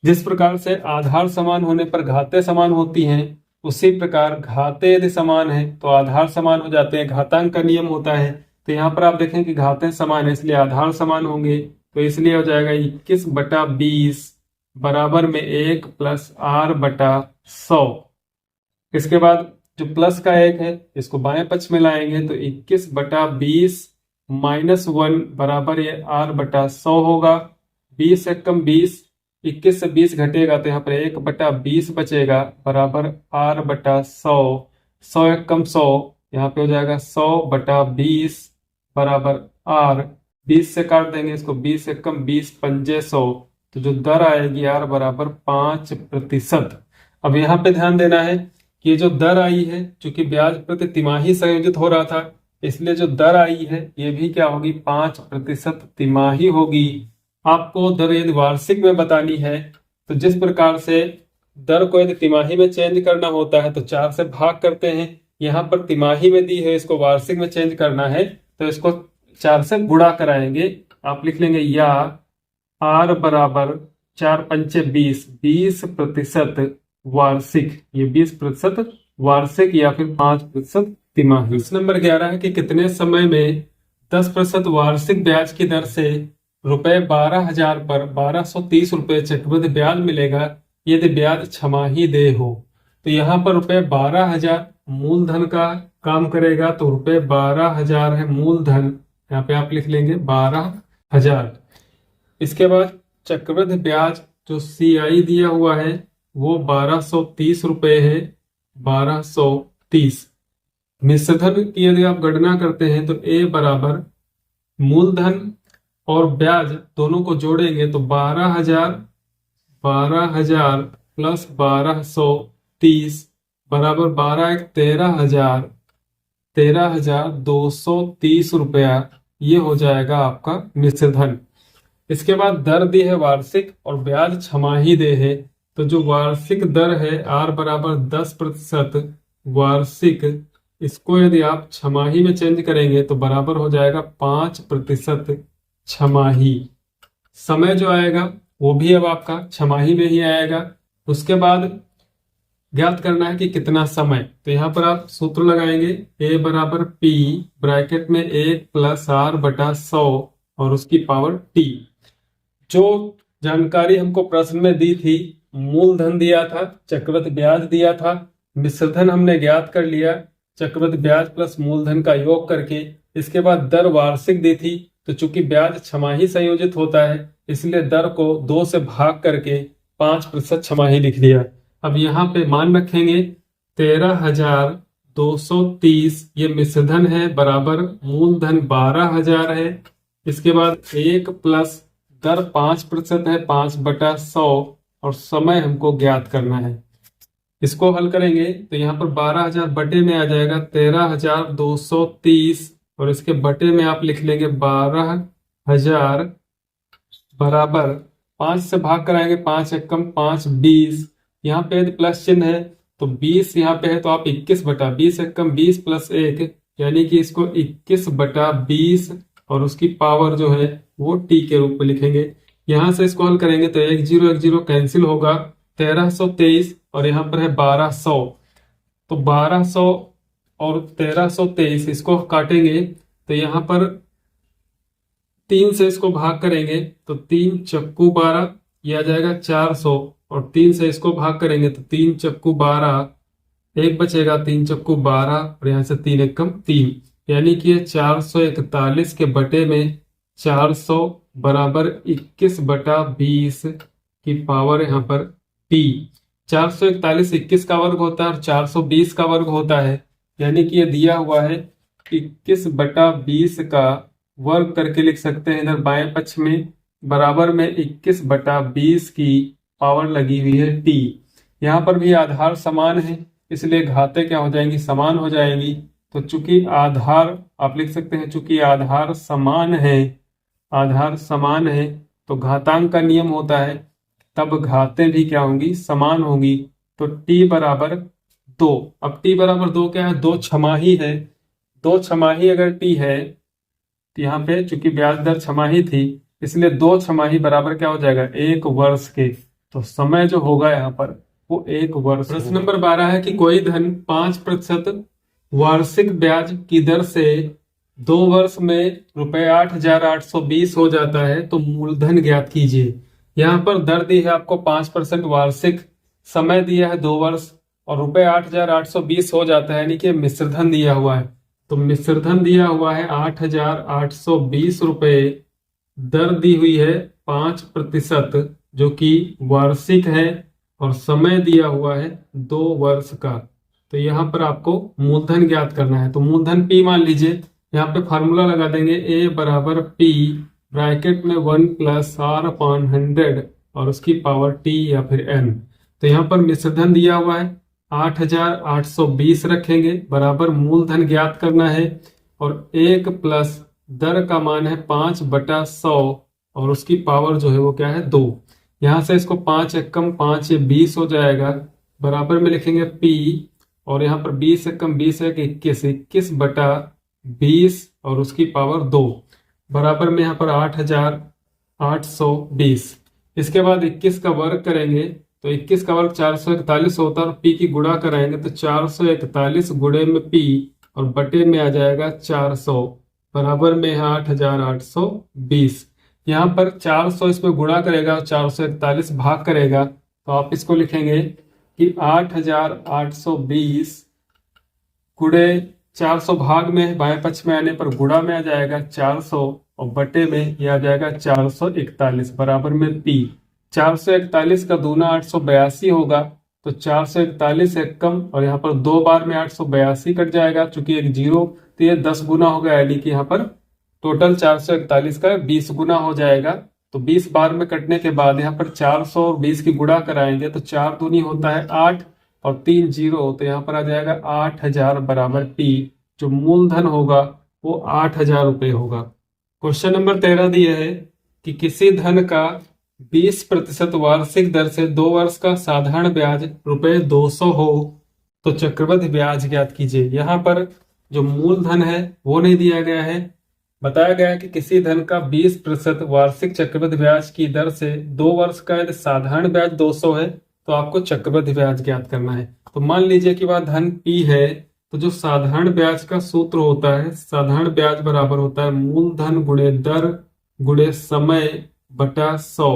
जिस प्रकार से आधार समान होने पर घातें समान होती हैं, उसी प्रकार घातें यदि समान है तो आधार समान हो जाते हैं, घातांक का नियम होता है। तो यहाँ पर आप देखें कि घातें समान है इसलिए आधार समान होंगे, तो इसलिए हो जाएगा 21 बटा 20 बराबर में 1 प्लस R/100। इसके बाद जो प्लस का 1 है इसको बाएं पक्ष में लाएंगे तो 21 बटा 20 माइनस 1 बराबर ये R/100 होगा। 20 एकम 20, 21 से 20 घटेगा तो यहाँ पर 1 बटा 20 बचेगा बराबर R/100। 100 एकम 100, यहाँ पे हो जाएगा 100 बटा 20 बराबर आर, 20 से काट देंगे इसको, 20 एकम 20 पंजे 100, तो जो दर आएगी आर बराबर 5%। अब यहाँ पे ध्यान देना है कि ये जो दर आई है, चूंकि ब्याज प्रति तिमाही संयोजित हो रहा था, इसलिए जो दर आई है ये भी क्या होगी, 5% तिमाही होगी। आपको दर यदि वार्षिक में बतानी है तो जिस प्रकार से दर को यदि तिमाही में चेंज करना होता है तो 4 से भाग करते हैं। यहाँ पर तिमाही में दी है, इसको वार्षिक में चेंज करना है तो इसको 4 से गुणा कराएंगे। आप लिख लेंगे या आर बराबर 4 पंचे 20, 20% वार्षिक, ये 20% वार्षिक या फिर 5% तिमाही। प्रश्न नंबर 11 है कि कितने समय में 10% वार्षिक ब्याज की दर से रुपए 12,000 पर 1230 रुपए चक्रवृद्धि ब्याज मिलेगा यदि ब्याज छमाही दे हो। तो यहाँ पर रुपए 12,000 मूलधन का काम करेगा, तो रुपए 12,000 है मूलधन, यहाँ पे आप लिख लेंगे 12,000। इसके बाद चक्रवृद्धि ब्याज जो CI दिया हुआ है वो 1230 रुपए है, 1230। मिश्रधन की यदि आप गणना करते हैं तो A बराबर मूलधन और ब्याज दोनों को जोड़ेंगे तो 12,000 प्लस 1230 बराबर 12 एक 13,000, 13,230 रुपया, ये हो जाएगा आपका मिश्रधन। इसके बाद दर दी है वार्षिक और ब्याज छमाही दे है, तो जो वार्षिक दर है R बराबर 10% वार्षिक, इसको यदि आप छमाही में चेंज करेंगे तो बराबर हो जाएगा 5% छमाही। समय जो आएगा वो भी अब आपका छमाही में ही आएगा। उसके बाद ज्ञात करना है कि कितना समय, तो यहाँ पर आप सूत्र लगाएंगे A बराबर P ब्रैकेट में 1 प्लस R बटा 100 और उसकी पावर T। जो जानकारी हमको प्रश्न में दी थी, मूलधन दिया था, चक्रवृद्धि ब्याज दिया था, मिश्रधन हमने ज्ञात कर लिया चक्रवृद्धि ब्याज प्लस मूलधन का योग करके। इसके बाद दर वार्षिक दी थी, तो चूंकि ब्याज छमाही संयोजित होता है इसलिए दर को 2 से भाग करके 5% छमाही लिख दिया। अब यहाँ पे मान रखेंगे 13,230 ये मिश्रधन है बराबर मूलधन 12,000 है। इसके बाद 1 प्लस दर 5% है, 5/100 और समय हमको ज्ञात करना है। इसको हल करेंगे तो यहाँ पर 12,000 बटे में आ जाएगा 13,230 और इसके बटे में आप लिख लेंगे 12,000 बराबर 5 से भाग कराएंगे, 5 एकम 5 20, यहाँ पे यदि प्लस चिन्ह है तो 20 यहाँ पे है तो आप 21/20 एकम 20 प्लस 1 यानी कि इसको 21/20 और उसकी पावर जो है वो T के रूप में लिखेंगे। यहाँ से इसको हल करेंगे तो 1 0 1 0 कैंसिल होगा, 1323 और यहाँ पर है 1200, तो 1200 और 1323 इसको काटेंगे तो यहाँ पर 3 से इसको भाग करेंगे तो 3 चक्कू 12 ये आ जाएगा 400 और 3 से इसको भाग करेंगे तो 3 चक्कू 12, एक बचेगा 3 चक्कू 12 और यहाँ से 3 एकम 3 यानी कि ये 441 के बटे में 400 बराबर 21/20 की पावर यहाँ पर T। 441 21 का वर्ग होता है और 420 का वर्ग होता है, यानी कि ये दिया हुआ है 21/20 का वर्ग करके लिख सकते हैं। इधर बाएं पक्ष में बराबर में 21/20 की पावर लगी हुई है T। यहाँ पर भी आधार समान है इसलिए घातें क्या हो जाएंगी, समान हो जाएंगी। तो चूंकि आधार आप लिख सकते हैं, चूंकि आधार समान है, आधार समान है तो घातांक का नियम होता है, तब घातें भी क्या होंगी, समान होंगी। तो T बराबर 2। अब T बराबर 2 क्या है, 2 छमाही है। 2 छमाही अगर T है तो यहाँ पे चूंकि ब्याज दर छमाही थी इसलिए 2 छमाही बराबर क्या हो जाएगा, 1 वर्ष के। तो समय जो होगा यहाँ पर वो 1 वर्ष। प्रश्न नंबर 12 है कि कोई धन 5% वार्षिक ब्याज की दर से 2 वर्ष में रुपए 8,820 हो जाता है तो मूलधन ज्ञात कीजिए। यहाँ पर दर दी है आपको 5% वार्षिक, समय दिया है 2 वर्ष और रुपए 8,820 हो जाता है, यानी कि मिश्रधन दिया हुआ है। तो मिश्रधन दिया हुआ है 8,820 रुपए, दर दी हुई है 5% जो कि वार्षिक है और समय दिया हुआ है 2 वर्ष का। तो यहाँ पर आपको मूलधन ज्ञात करना है। तो मूलधन P मान लीजिए, यहाँ पे फार्मूला लगा देंगे ए बराबर पी ब्रैकेट में 1 प्लस आर अपॉन 100 और उसकी पावर टी या फिर एन। तो यहाँ पर मिश्रधन दिया हुआ है 8820 रखेंगे बराबर मूलधन ज्ञात करना है और 1 प्लस दर का मान है 5/100 और उसकी पावर जो है वो क्या है 2। यहाँ से इसको 5 एकम 5 ये 20 हो जाएगा बराबर में लिखेंगे पी और यहाँ पर 20 एकम 20 है 21 21/20 और उसकी पावर 2 बराबर में यहाँ पर 8820। इसके बाद 21 का वर्ग करेंगे तो 21 का वर्ग 441 होता है और पी की गुणा कराएंगे तो 441 गुणे में पी और बटे में आ जाएगा 400 बराबर में है 8820। यहाँ पर 400 इसमें गुणा करेगा और 441 भाग करेगा तो आप इसको लिखेंगे कि 8820 गुणे 400 भाग में बाएं पक्ष में आने पर गुणा में आ जाएगा 400 और बटे में यह आ जाएगा 441 बराबर में पी। 441 का दूना 882 होगा तो 441 एक कम और यहाँ पर 2 बार में 882 कट जाएगा चूंकि एक जीरो तो ये 10 गुना हो गया यानी कि यहाँ पर टोटल 441 का 20 गुना हो जाएगा। तो 20 बार में कटने के बाद यहाँ पर 400 और 20 की गुणा कराएंगे तो 4 दूनी होता है 8 और 3 जीरो तो यहाँ पर आ जाएगा 8000 बराबर पी। जो मूलधन होगा वो 8000 रुपये होगा। क्वेश्चन नंबर 13 दिया है कि किसी धन का 20% वार्षिक दर से 2 वर्ष का साधारण ब्याज ₹200 हो तो चक्रवृद्धि ब्याज ज्ञात कीजिए। यहाँ पर जो मूलधन है वो नहीं दिया गया है, बताया गया है कि किसी धन का 20% वार्षिक चक्रवृद्धि ब्याज की दर से 2 वर्ष का यदि साधारण ब्याज 200 है तो आपको चक्रवृद्धि ब्याज ज्ञात करना है। तो मान लीजिए कि वह धन P है तो जो साधारण ब्याज का सूत्र होता है साधारण ब्याज बराबर होता है मूलधन गुणे दर गुणे समय बटा 100।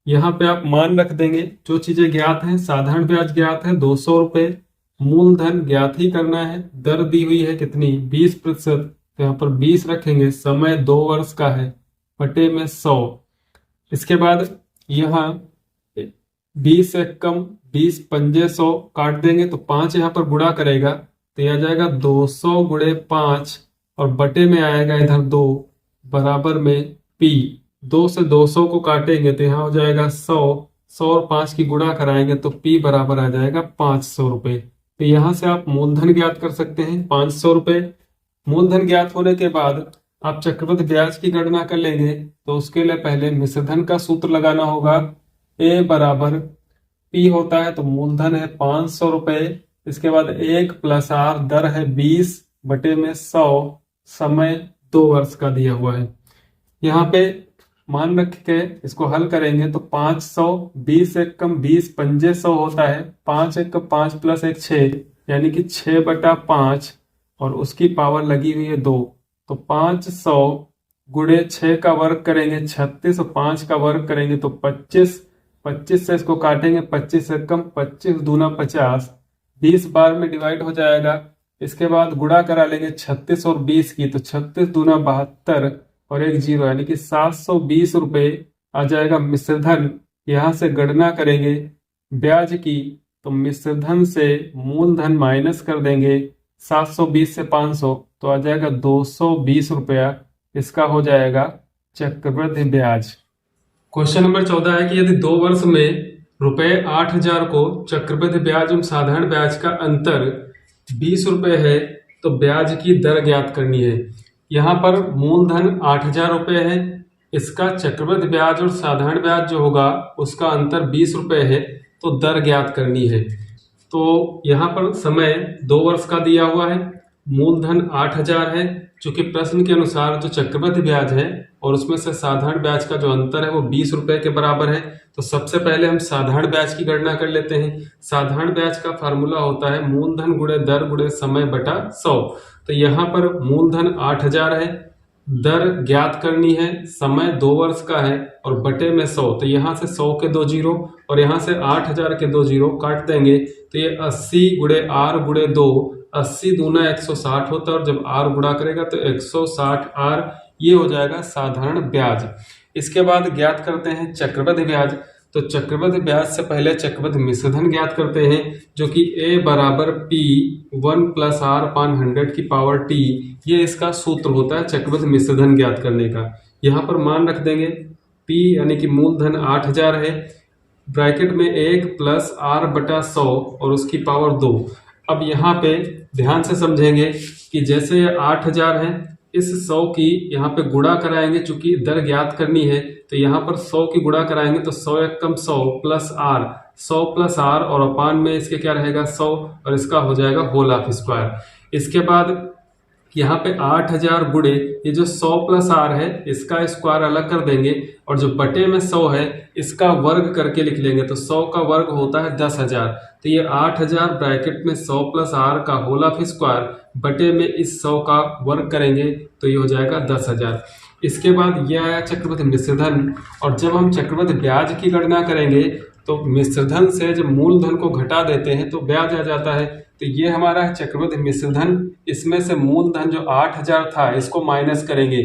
यहाँ पे आप मान रख देंगे जो चीजें ज्ञात हैं। साधारण ब्याज ज्ञात है 200 रुपए, मूलधन ज्ञात ही करना है, दर दी हुई है कितनी 20% तो यहाँ पर 20 रखेंगे, समय 2 वर्ष का है बटे में 100। इसके बाद यहाँ 20 एक कम 20 पंजे 100 काट देंगे तो 5 यहाँ पर गुणा करेगा तो यह आ जाएगा 200 गुणे 5 और बटे में आएगा इधर 2 बराबर में P। 2 से 200 को काटेंगे तो यहाँ हो जाएगा 100 और 5 की गुणा कराएंगे तो P बराबर आ जाएगा 500 रुपये। तो यहाँ से आप मूलधन ज्ञात कर सकते हैं 500 रुपये। मूलधन ज्ञात होने के बाद आप चक्रवृद्धि ब्याज की गणना कर लेंगे तो उसके लिए पहले मिश्रधन का सूत्र लगाना होगा। ए बराबर पी होता है तो मूलधन है 500 रुपये, इसके बाद 1 प्लस आर दर है 20 बटे में 100, समय 2 वर्ष का दिया हुआ है। यहाँ पे मान रख के इसको हल करेंगे तो 500 20 एक कम 20 पंजे 100 होता है, 5 एक कम 5 प्लस 1 6 यानी कि 6/5 और उसकी पावर लगी हुई है 2 तो 500 गुणे 6 का वर्ग करेंगे 36 और 5 का वर्ग करेंगे तो 25 से इसको काटेंगे 25 से कम 25 दूना 50 20 बार में डिवाइड हो जाएगा। इसके बाद गुणा करा लेंगे 36 और 20 की तो 36 दूना 72 और 1 जीरो यानी कि 720 रुपये आ जाएगा मिश्रधन। यहाँ से गणना करेंगे ब्याज की तो मिश्रधन से मूलधन माइनस कर देंगे 720 से 500 तो आ जाएगा 220 रुपया, इसका हो जाएगा चक्रवृद्धि ब्याज। क्वेश्चन नंबर 14 है कि यदि 2 वर्ष में ₹8000 को चक्रवृद्धि ब्याज एवं साधारण ब्याज का अंतर 20 रुपये है तो ब्याज की दर ज्ञात करनी है। यहाँ पर मूलधन 8000 रुपये है, इसका चक्रवृद्धि ब्याज और साधारण ब्याज जो होगा उसका अंतर 20 रुपये है तो दर ज्ञात करनी है। तो यहाँ पर समय 2 वर्ष का दिया हुआ है, मूलधन 8000 है, चूंकि प्रश्न के अनुसार जो चक्रवृद्धि ब्याज है और उसमें से साधारण ब्याज का जो अंतर है वो 20 रुपये के बराबर है। तो सबसे पहले हम साधारण ब्याज की गणना कर लेते हैं। साधारण ब्याज का फार्मूला होता है मूलधन गुणे दर गुणे समय बटा 100। तो यहाँ पर मूलधन 8000 है, दर ज्ञात करनी है, समय 2 वर्ष का है और बटे में 100 तो यहाँ से 100 के 2 जीरो और यहाँ से 8000 के 2 जीरो काट देंगे तो ये 80 गुणे आर गुणे 2 80 दूना 160 होता है और जब आर गुणा करेगा तो 160 आर, ये हो जाएगा साधारण ब्याज। इसके बाद ज्ञात करते हैं चक्रवृद्धि ब्याज। तो चक्रवृद्धि ब्याज से पहले चक्रवृद्धि मिश्रधन ज्ञात करते हैं, जो कि a बराबर p 1 प्लस आर अपान 100 की पावर t, ये इसका सूत्र होता है चक्रवृद्धि मिश्रधन ज्ञात करने का। यहाँ पर मान रख देंगे p यानी कि मूलधन 8000 है, ब्रैकेट में 1 प्लस आर बटा 100 और उसकी पावर 2। अब यहाँ पे ध्यान से समझेंगे कि जैसे ये 8000 है, इस 100 की यहाँ पे गुणा कराएंगे, चूंकि दर ज्ञात करनी है तो यहाँ पर 100 की गुणा कराएंगे तो 100 एक कम 100 प्लस आर, 100 प्लस आर और अपान में इसके क्या रहेगा 100 और इसका हो जाएगा होल ऑफ स्क्वायर। इसके बाद यहाँ पे 8000 गुणे ये जो 100 प्लस आर है इसका स्क्वायर अलग कर देंगे और जो बटे में 100 है इसका वर्ग करके लिख लेंगे, तो 100 का वर्ग होता है 10,000। तो ये 8000 ब्रैकेट में 100 प्लस आर का होल ऑफ स्क्वायर बटे में इस 100 का वर्ग करेंगे तो ये हो जाएगा 10,000। इसके बाद ये आया चक्रवृद्धि मिश्रधन, और जब हम चक्रवृद्धि ब्याज की गणना करेंगे तो मिश्रधन से जब मूलधन को घटा देते हैं तो ब्याज आ जाता है। तो ये हमारा है चक्रवृद्धि मिश्रधन, इसमें से मूलधन जो 8000 था इसको माइनस करेंगे।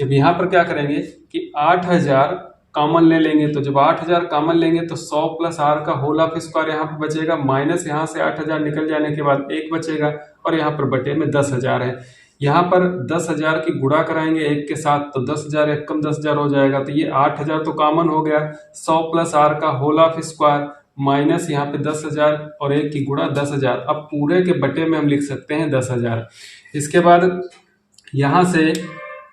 अब यहाँ पर क्या करेंगे कि 8000 कॉमन ले लेंगे, तो जब 8000 कॉमन लेंगे तो 100 प्लस आर का होल ऑफ स्क्वायर यहाँ पर बचेगा, माइनस यहाँ से 8000 निकल जाने के बाद 1 बचेगा और यहाँ पर बटे में 10,000 है। यहाँ पर 10,000 की गुणा कराएंगे 1 के साथ तो 10,000 एक कम 10,000 हो जाएगा, तो ये 8000 तो कॉमन हो गया, 100 प्लस आर का होल ऑफ स्क्वायर माइनस यहाँ पे 10,000 और 1 की गुणा 10,000। अब पूरे के बटे में हम लिख सकते हैं 10,000। इसके बाद यहाँ से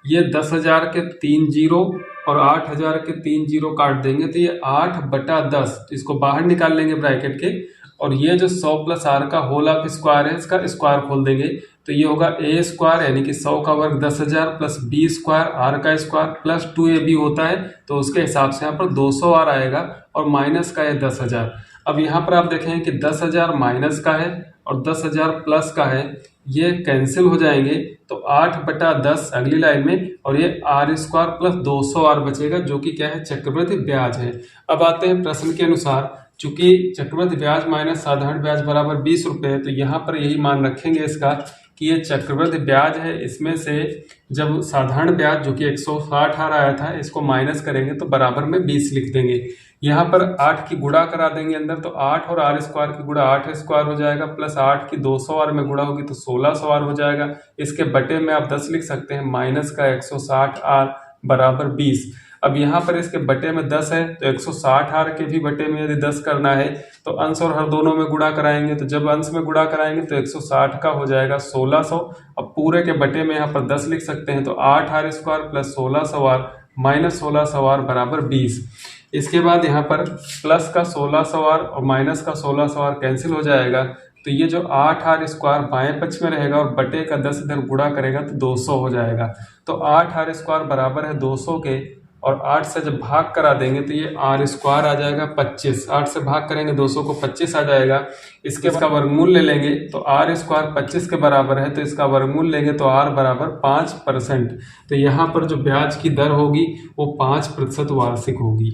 ये 10,000 के 3 जीरो और 8,000 के 3 जीरो काट देंगे तो ये 8 बटा 10, इसको बाहर निकाल लेंगे ब्रैकेट के, और ये जो 100 प्लस आर का होल ऑफ स्क्वायर है इसका स्क्वायर खोल देंगे तो ये होगा a स्क्वायर यानी कि 100 का वर्ग 10,000 प्लस b स्क्वायर आर का स्क्वायर प्लस 2ab होता है, तो उसके हिसाब से यहाँ पर 200 आर आएगा और माइनस का है 10,000। अब यहाँ पर आप देखें कि 10,000 माइनस का है और 10,000 प्लस का है, ये कैंसिल हो जाएंगे तो 8 बटा 10 अगली लाइन में, और ये आर स्क्वायर प्लस 200 आर बचेगा जो कि क्या है चक्रवृद्धि ब्याज है। अब आते हैं प्रश्न के अनुसार, चूंकि चक्रवृद्धि ब्याज माइनस साधारण ब्याज बराबर 20 रुपये है तो यहाँ पर यही मान रखेंगे इसका कि ये चक्रवृद्धि ब्याज है, इसमें से जब साधारण ब्याज जो कि 160 आर आया था इसको माइनस करेंगे तो बराबर में 20 लिख देंगे। यहाँ पर 8 की गुणा करा देंगे अंदर, तो 8 और आर स्क्वायर की गुणा 8 स्क्वायर हो जाएगा प्लस 8 की 200 आर में गुणा होगी तो 1600 आर हो जाएगा। इसके बटे में आप 10 लिख सकते हैं, माइनस का 160 आर बराबर 20। अब यहाँ पर इसके बटे में 10 है तो 160 आर के भी बटे में यदि 10 करना है तो अंश और हर दोनों में गुणा कराएंगे, तो जब अंश में गुणा कराएंगे तो 160 का हो जाएगा 1600। अब पूरे के बटे में यहाँ पर 10 लिख सकते हैं, तो 8 R square plus 1600 R minus 1600 R बराबर 20। इसके बाद यहाँ पर प्लस का 1600 आर और माइनस का 1600 आर कैंसिल हो जाएगा, तो ये जो 8 आर स्क्वायर बाएं पक्ष में रहेगा और बटे का 10 इधर गुणा करेगा तो 200 हो जाएगा। तो 8 आर स्क्वायर बराबर है 200 के, और 8 से जब भाग करा देंगे तो ये आर स्क्वायर आ जाएगा 25। 8 से भाग करेंगे 200 को 25 आ जाएगा। इसका वर्गमूल ले लेंगे तो आर स्क्वायर 25 के बराबर है, तो इसका वर्गमूल लेंगे तो आर बराबर 5%। तो यहाँ पर जो ब्याज की दर होगी वो 5% वार्षिक होगी।